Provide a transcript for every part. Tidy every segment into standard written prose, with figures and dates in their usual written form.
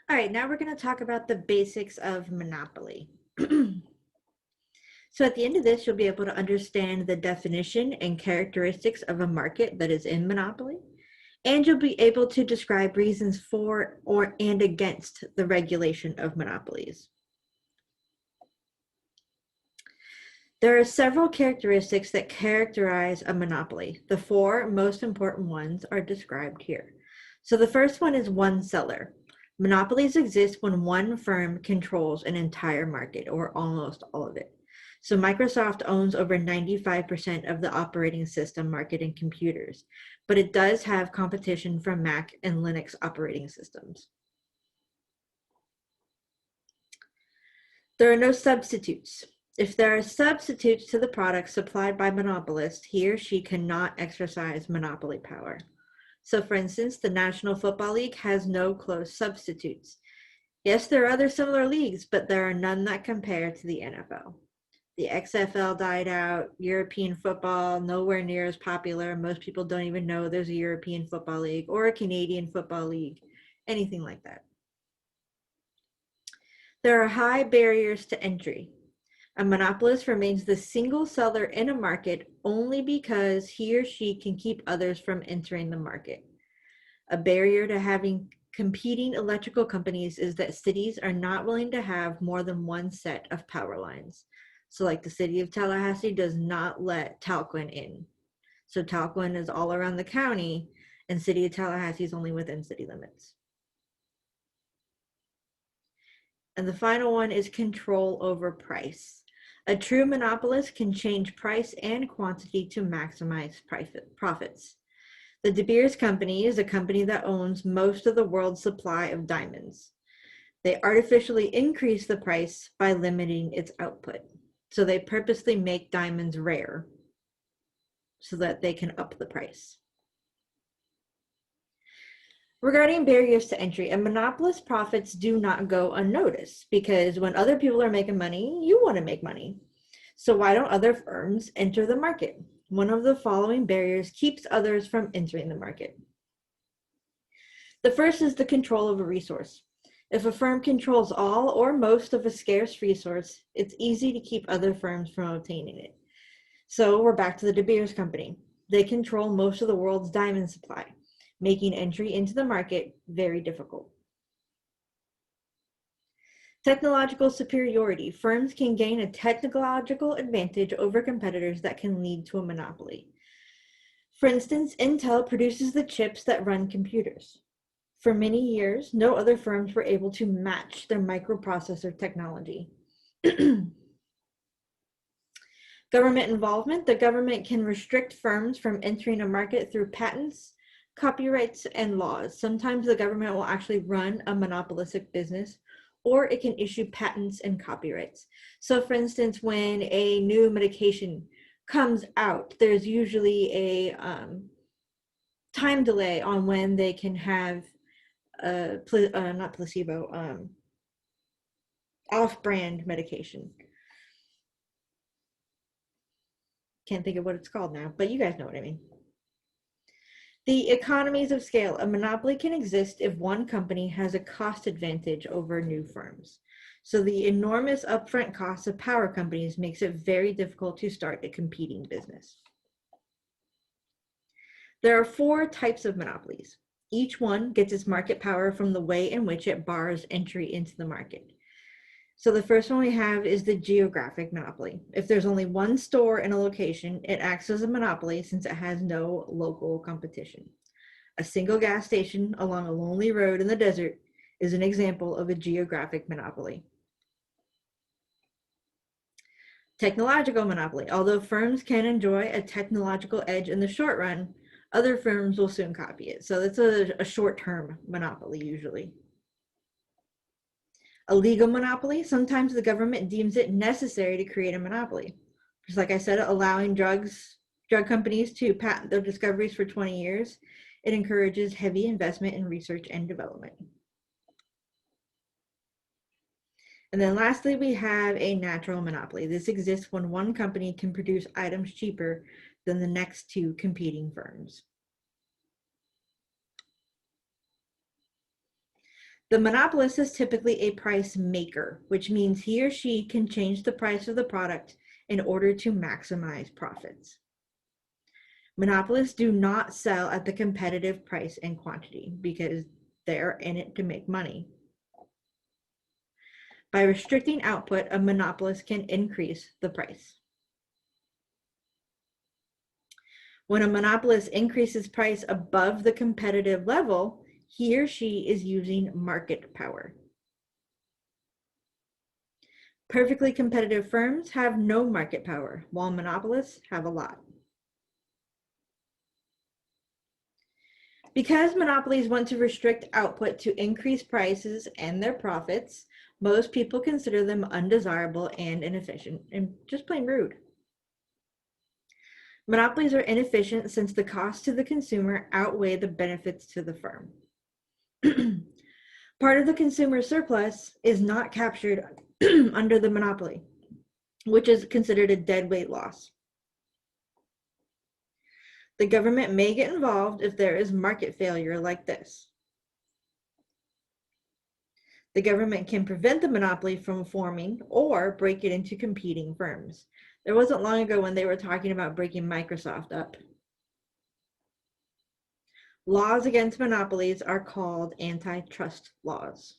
All right, now we're going to talk about the basics of monopoly. So at the end of this, you'll be able to understand the definition and characteristics of a market that is in monopoly, and you'll be able to describe reasons for or and against the regulation of monopolies. There are several characteristics that characterize a monopoly. The four most important ones are described here. So the first one is one seller. Monopolies exist when one firm controls an entire market or almost all of it. So Microsoft owns over 95% of the operating system market in computers, but it does have competition from Mac and Linux operating systems. There are no substitutes. If there are substitutes to the product supplied by monopolist, he or she cannot exercise monopoly power. So for instance, the National Football League has no close substitutes. Yes, there are other similar leagues, but there are none that compare to the NFL. The XFL died out, European football, nowhere near as popular. Most people don't even know there's a European football league or a Canadian football league, anything like that. There are high barriers to entry. A monopolist remains the single seller in a market only because he or she can keep others from entering the market. A barrier to having competing electrical companies is that cities are not willing to have more than one set of power lines. So like the city of Tallahassee does not let Talquin in. So Talquin is all around the county and city of Tallahassee is only within city limits. And the final one is control over price. A true monopolist can change price and quantity to maximize profits. The De Beers Company is a company that owns most of the world's supply of diamonds. They artificially increase the price by limiting its output. So they purposely make diamonds rare so that they can up the price. Regarding barriers to entry, a monopolist's profits do not go unnoticed because when other people are making money, you want to make money. So why don't other firms enter the market? One of the following barriers keeps others from entering the market. The first is the control of a resource. If a firm controls all or most of a scarce resource, it's easy to keep other firms from obtaining it. So we're back to the De Beers Company. They control most of the world's diamond supply, making entry into the market very difficult. Technological superiority. Firms can gain a technological advantage over competitors that can lead to a monopoly. For instance, Intel produces the chips that run computers. For many years, no other firms were able to match their microprocessor technology. Government involvement. The government can restrict firms from entering a market through patents, copyrights, and laws. Sometimes the government will actually run a monopolistic business, or it can issue patents and copyrights. So for instance, when a new medication comes out, there's usually a time delay on when they can have not placebo, off-brand medication. Can't think of what it's called now, but you guys know what I mean. The economies of scale. A monopoly can exist if one company has a cost advantage over new firms. So the enormous upfront costs of power companies makes it very difficult to start a competing business. There are 4 types of monopolies. Each one gets its market power from the way in which it bars entry into the market. So the first one we have is the geographic monopoly. If there's only one store in a location, it acts as a monopoly since it has no local competition. A single gas station along a lonely road in the desert is an example of a geographic monopoly. Technological monopoly. Although firms can enjoy a technological edge in the short run, other firms will soon copy it. So it's a short-term monopoly usually. A legal monopoly. Sometimes the government deems it necessary to create a monopoly. Just like I said, allowing drug companies to patent their discoveries for 20 years, it encourages heavy investment in research and development. And then lastly, we have a natural monopoly. This exists when one company can produce items cheaper than the next 2 competing firms. The monopolist is typically a price maker, which means he or she can change the price of the product in order to maximize profits. Monopolists do not sell at the competitive price and quantity because they're in it to make money. By restricting output, a monopolist can increase the price. When a monopolist increases price above the competitive level, he or she is using market power. Perfectly competitive firms have no market power, while monopolists have a lot. Because monopolies want to restrict output to increase prices and their profits, most people consider them undesirable and inefficient and just plain rude. Monopolies are inefficient since the costs to the consumer outweigh the benefits to the firm. Part of the consumer surplus is not captured under the monopoly, which is considered a deadweight loss. The government may get involved if there is market failure like this. The government can prevent the monopoly from forming or break it into competing firms. There wasn't long ago when they were talking about breaking Microsoft up. Laws against monopolies are called antitrust laws.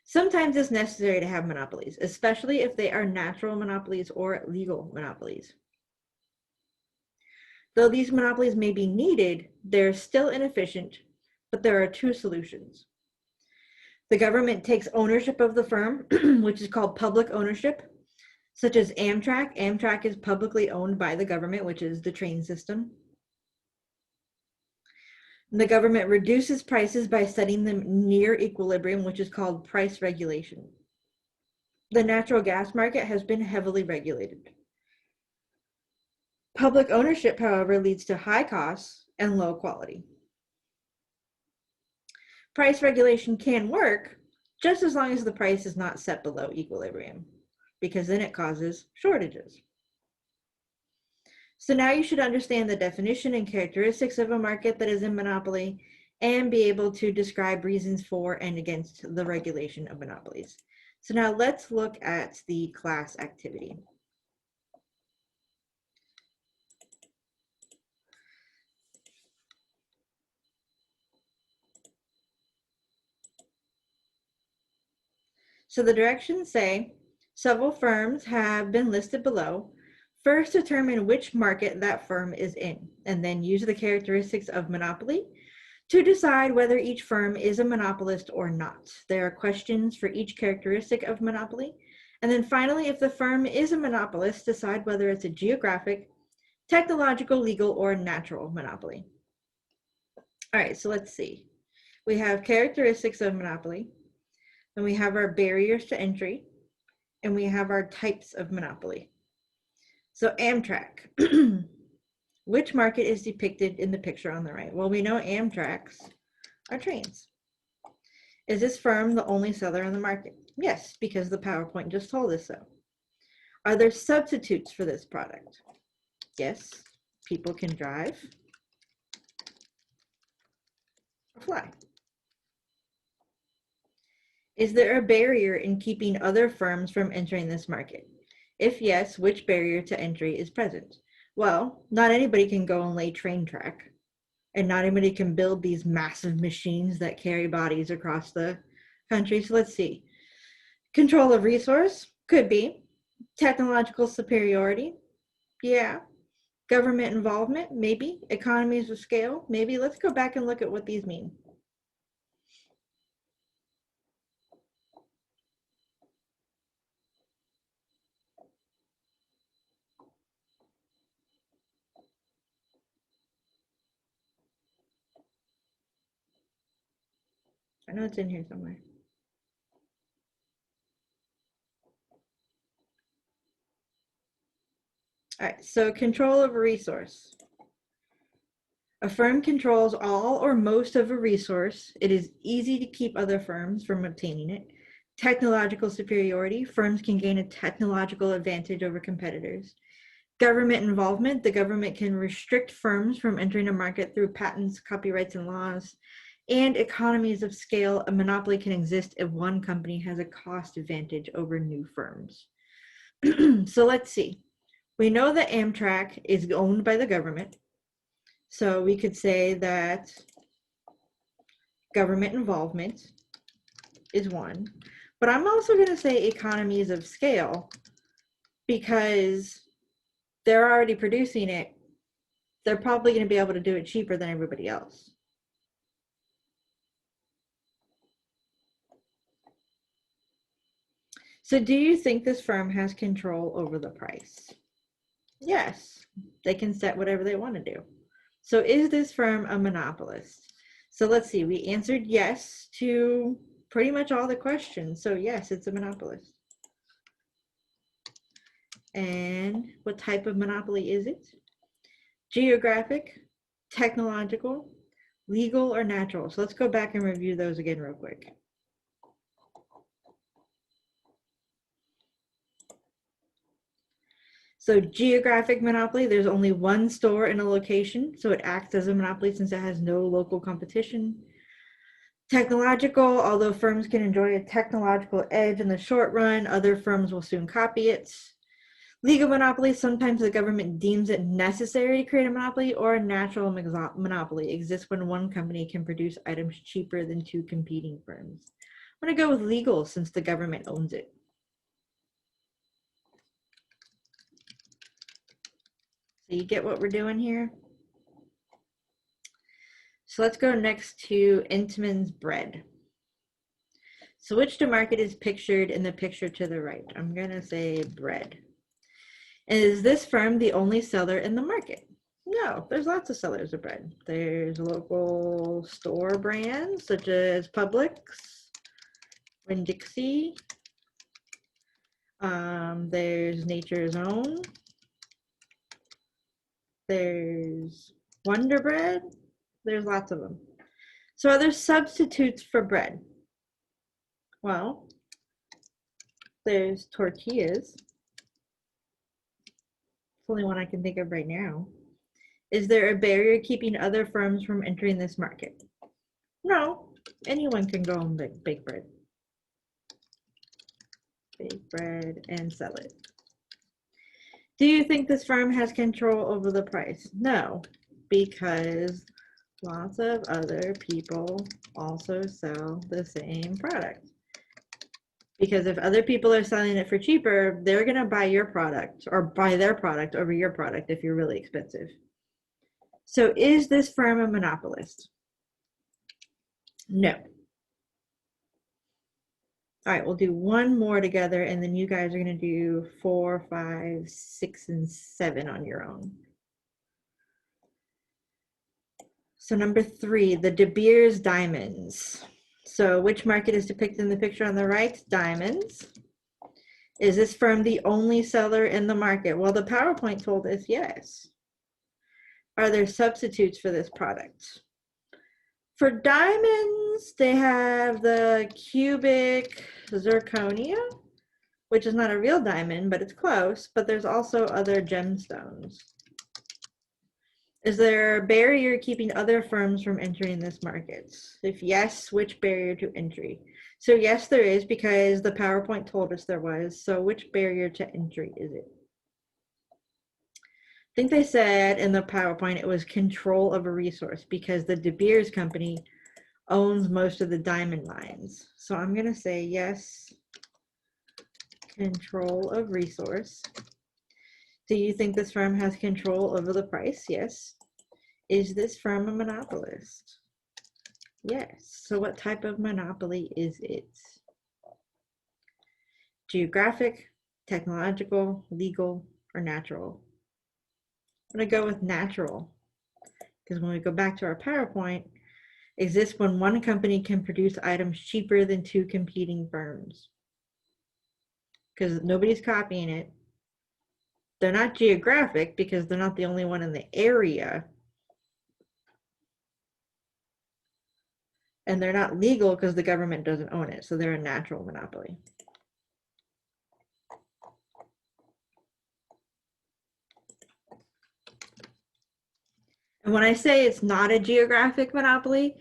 Sometimes it's necessary to have monopolies, especially if they are natural monopolies or legal monopolies. Though these monopolies may be needed, they're still inefficient, but there are two solutions. The government takes ownership of the firm, which is called public ownership, such as Amtrak. Amtrak is publicly owned by the government, which is the train system. The government reduces prices by setting them near equilibrium, which is called price regulation. The natural gas market has been heavily regulated. Public ownership, however, leads to high costs and low quality. Price regulation can work just as long as the price is not set below equilibrium, because then it causes shortages. So now you should understand the definition and characteristics of a market that is in monopoly and be able to describe reasons for and against the regulation of monopolies. So now let's look at the class activity. So the directions say, several firms have been listed below. First, determine which market that firm is in, and then use the characteristics of monopoly to decide whether each firm is a monopolist or not. There are questions for each characteristic of monopoly. And then finally, if the firm is a monopolist, decide whether it's a geographic, technological, legal, or natural monopoly. All right, so let's see. We have characteristics of monopoly, and we have our barriers to entry, and we have our types of monopoly. So Amtrak, which market is depicted in the picture on the right? Well, we know Amtrak's are trains. Is this firm the only seller in the market? Yes, because the PowerPoint just told us so. Are there substitutes for this product? Yes, people can drive or fly. Is there a barrier in keeping other firms from entering this market? If yes, which barrier to entry is present? Well, not anybody can go and lay train track, and not anybody can build these massive machines that carry bodies across the country. So let's see. Control of resource, could be. Technological superiority, yeah. Government involvement, maybe. Economies of scale, maybe. Let's go back and look at what these mean. I know it's in here somewhere. All right, so control of a resource. A firm controls all or most of a resource. It is easy to keep other firms from obtaining it. Technological superiority. Firms can gain a technological advantage over competitors. Government involvement. The government can restrict firms from entering a market through patents, copyrights, and laws. and economies of scale. A monopoly can exist if one company has a cost advantage over new firms. So let's see. We know that Amtrak is owned by the government. So we could say that government involvement is one. But I'm also going to say economies of scale because they're already producing it. They're probably going to be able to do it cheaper than everybody else. So do you think this firm has control over the price? Yes, they can set whatever they want to do. So is this firm a monopolist? So let's see, we answered yes to pretty much all the questions. So yes, it's a monopolist. And what type of monopoly is it? Geographic, technological, legal, or natural? So let's go back and review those again real quick. So geographic monopoly, there's only one store in a location, so it acts as a monopoly since it has no local competition. Technological, although firms can enjoy a technological edge in the short run, other firms will soon copy it. Legal monopoly, sometimes the government deems it necessary to create a monopoly, or a natural monopoly exists when one company can produce items cheaper than two competing firms. I'm going to go with legal since the government owns it. So you get what we're doing here? So let's go next to Entenmann's bread. So which market is pictured in the picture to the right? I'm going to say bread. And is this firm the only seller in the market? No, there's lots of sellers of bread. There's local store brands such as Publix, Winn-Dixie. There's Nature's Own. There's Wonder Bread. There's lots of them. So are there substitutes for bread? Well, there's tortillas. It's the only one I can think of right now. Is there a barrier keeping other firms from entering this market? No, anyone can go and bake bread. Bake bread and sell it. Do you think this firm has control over the price? No, because lots of other people also sell the same product. Because if other people are selling it for cheaper, they're going to buy your product or buy their product over your product if you're really expensive. So is this firm a monopolist? No. All right, we'll do one more together and then you guys are going to do 4, 5, 6, and 7 on your own. So number 3, the De Beers diamonds. So which market is depicted in the picture on the right? Diamonds. Is this firm the only seller in the market? Well, the PowerPoint told us yes. Are there substitutes for this product? For diamonds, they have the cubic zirconia, which is not a real diamond, but it's close, but there's also other gemstones. Is there a barrier keeping other firms from entering this market? If yes, which barrier to entry? So yes, there is because the PowerPoint told us there was. So which barrier to entry is it? I think they said in the PowerPoint it was control of a resource because the De Beers company owns most of the diamond mines. So I'm going to say yes, control of resource. Do you think this firm has control over the price? Yes. Is this firm a monopolist? Yes. So what type of monopoly is it? Geographic, technological, legal, or natural? I'm going to go with natural because when we go back to our PowerPoint, exists when one company can produce items cheaper than two competing firms. Because nobody's copying it. They're not geographic because they're not the only one in the area. And they're not legal because the government doesn't own it. So they're a natural monopoly. And when I say it's not a geographic monopoly,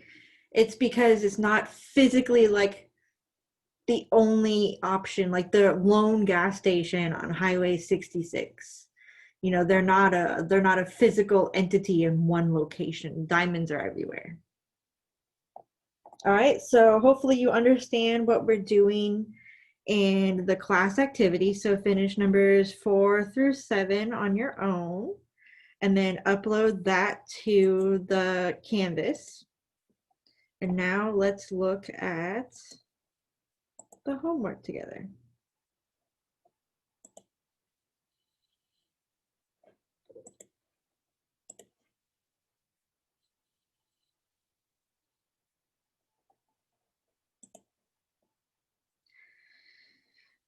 It's because it's not physically like the only option, like the lone gas station on Highway 66. You know, they're not a physical entity in one location. Diamonds are everywhere. All right, so hopefully you understand what we're doing in the class activity. So finish numbers 4 through 7 on your own, and then upload that to the Canvas. And now let's look at the homework together.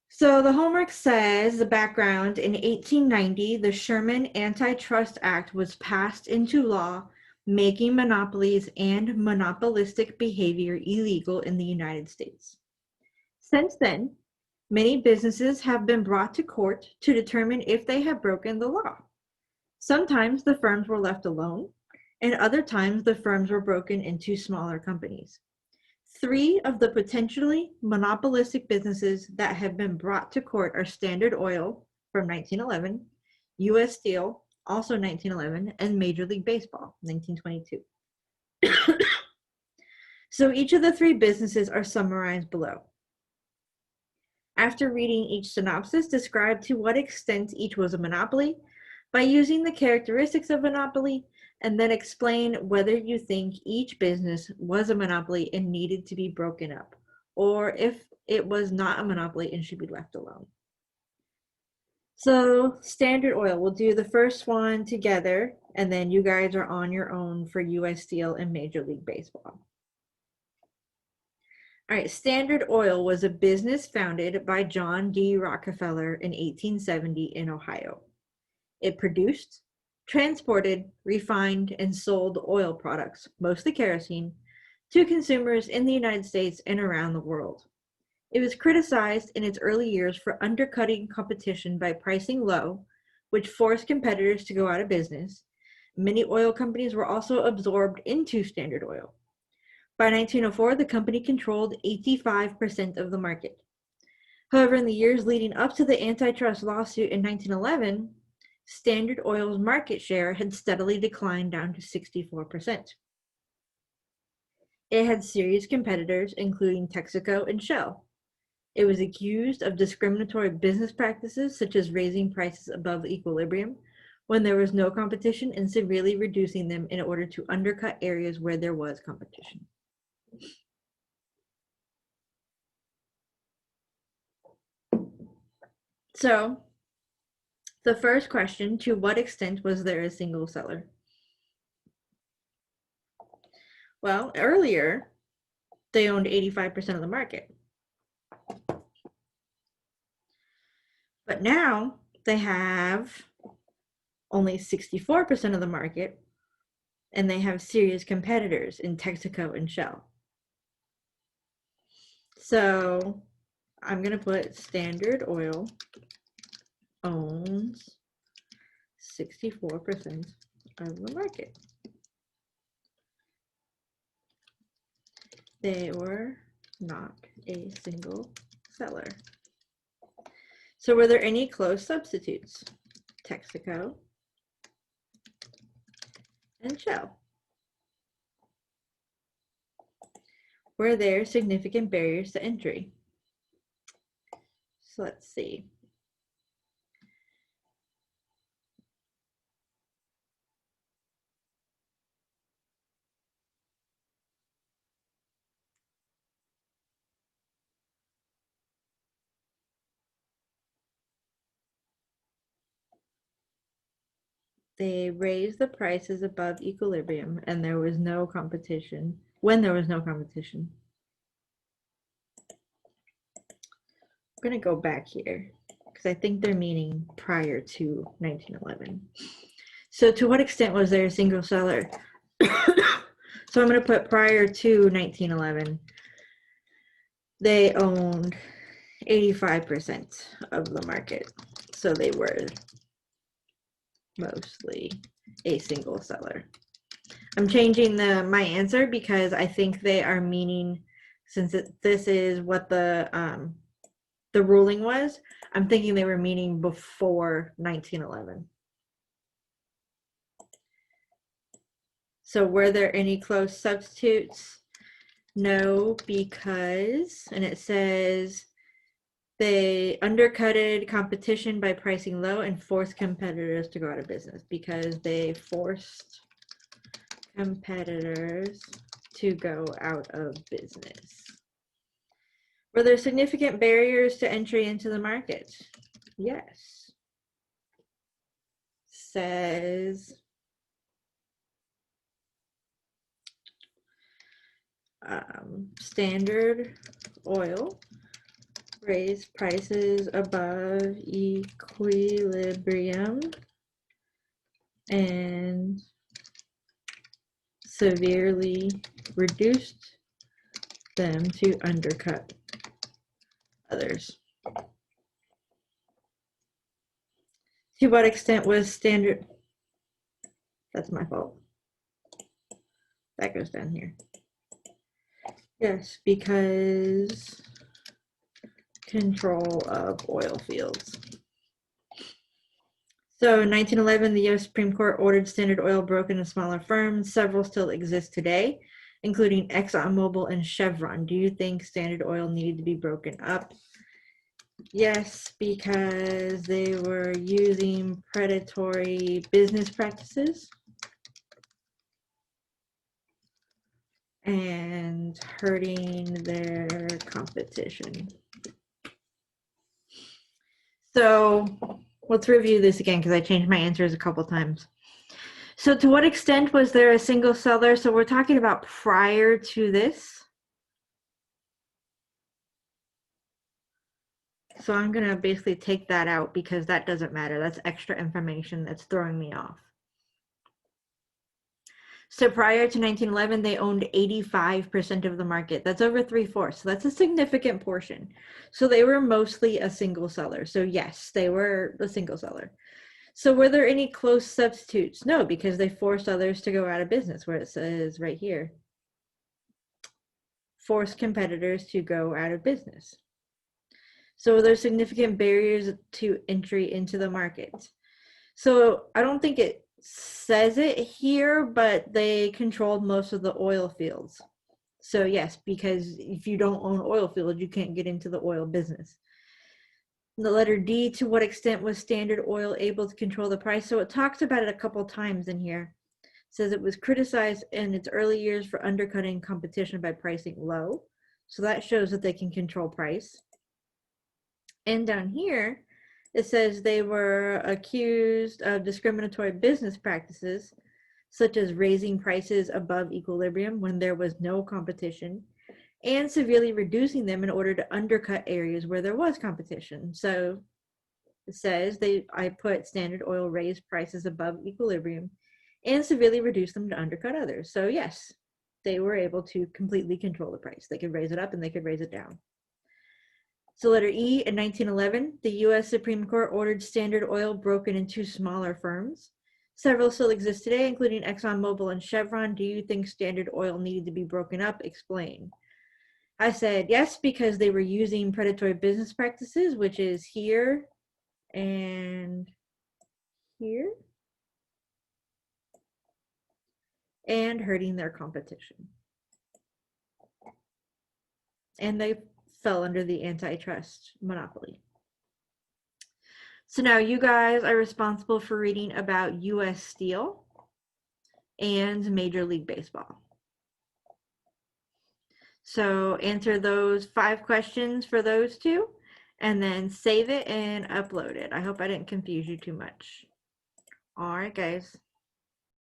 So the homework says the background: in 1890, the Sherman Antitrust Act was passed into law, making monopolies and monopolistic behavior illegal in the United States. Since then, many businesses have been brought to court to determine if they have broken the law. Sometimes the firms were left alone, and other times the firms were broken into smaller companies. 3 of the potentially monopolistic businesses that have been brought to court are Standard Oil from 1911, U.S. Steel, also 1911, and Major League Baseball, 1922. So each of the 3 businesses are summarized below. After reading each synopsis, describe to what extent each was a monopoly by using the characteristics of monopoly, and then explain whether you think each business was a monopoly and needed to be broken up, or if it was not a monopoly and should be left alone. So Standard Oil, we'll do the first one together, and then you guys are on your own for U.S. Steel and Major League Baseball. All right, Standard Oil was a business founded by John D. Rockefeller in 1870 in Ohio. It produced, transported, refined, and sold oil products, mostly kerosene, to consumers in the United States and around the world. It was criticized in its early years for undercutting competition by pricing low, which forced competitors to go out of business. Many oil companies were also absorbed into Standard Oil. By 1904, the company controlled 85% of the market. However, in the years leading up to the antitrust lawsuit in 1911, Standard Oil's market share had steadily declined down to 64%. It had serious competitors, including Texaco and Shell. It was accused of discriminatory business practices, such as raising prices above equilibrium when there was no competition and severely reducing them in order to undercut areas where there was competition. So, the first question, to what extent was there a single seller? Well, earlier, they owned 85% of the market. But now they have only 64% of the market, and they have serious competitors in Texaco and Shell. So I'm going to put Standard Oil owns 64% of the market. They were not a single seller. So were there any close substitutes? Texaco and Shell. Were there significant barriers to entry? So let's see. They raised the prices above equilibrium, and there was no competition. When there was no competition. I'm going to go back here because I think they're meaning prior to 1911. So to what extent was there a single seller? So I'm going to put prior to 1911. They owned 85% of the market. So they were mostly a single seller. I'm changing my answer because I think they are meaning, since this is what the ruling was, I'm thinking they were meaning before 1911. So were there any close substitutes? No, because, and it says they undercutted competition by pricing low and forced competitors to go out of business, because they forced competitors to go out of business. Were there significant barriers to entry into the market? Yes. Says Standard Oil raised prices above equilibrium and severely reduced them to undercut others. To what extent was Standard? That's my fault. That goes down here. Yes, because control of oil fields. So in 1911, the U.S. Supreme Court ordered Standard Oil broken into smaller firms. Several still exist today, including ExxonMobil and Chevron. Do you think Standard Oil needed to be broken up? Yes, because they were using predatory business practices and hurting their competition. So let's review this again, because I changed my answers a couple times. So to what extent was there a single seller? So we're talking about prior to this. So I'm going to basically take that out because that doesn't matter. That's extra information that's throwing me off. So prior to 1911, they owned 85% of the market. That's over 3/4. So that's a significant portion. So they were mostly a single seller. So yes, they were a single seller. So were there any close substitutes? No, because they forced others to go out of business, where it says right here, forced competitors to go out of business. So there's significant barriers to entry into the market. So I don't think it says it here, but they controlled most of the oil fields. So yes, because if you don't own oil fields, you can't get into the oil business. The letter D, to what extent was Standard Oil able to control the price? So it talks about it a couple times in here. It says it was criticized in its early years for undercutting competition by pricing low. So that shows that they can control price. And down here, it says they were accused of discriminatory business practices, such as raising prices above equilibrium when there was no competition, and severely reducing them in order to undercut areas where there was competition. So it says I put Standard Oil raised prices above equilibrium and severely reduced them to undercut others. So yes, they were able to completely control the price. They could raise it up and they could raise it down. So letter E, in 1911, the U.S. Supreme Court ordered Standard Oil broken into smaller firms. Several still exist today, including ExxonMobil and Chevron. Do you think Standard Oil needed to be broken up? Explain. I said yes, because they were using predatory business practices, which is here and here, and hurting their competition. And they fell under the antitrust monopoly. So now you guys are responsible for reading about U.S. Steel and Major League Baseball. So answer those 5 questions for those two, and then save it and upload it. I hope I didn't confuse you too much. All right, guys.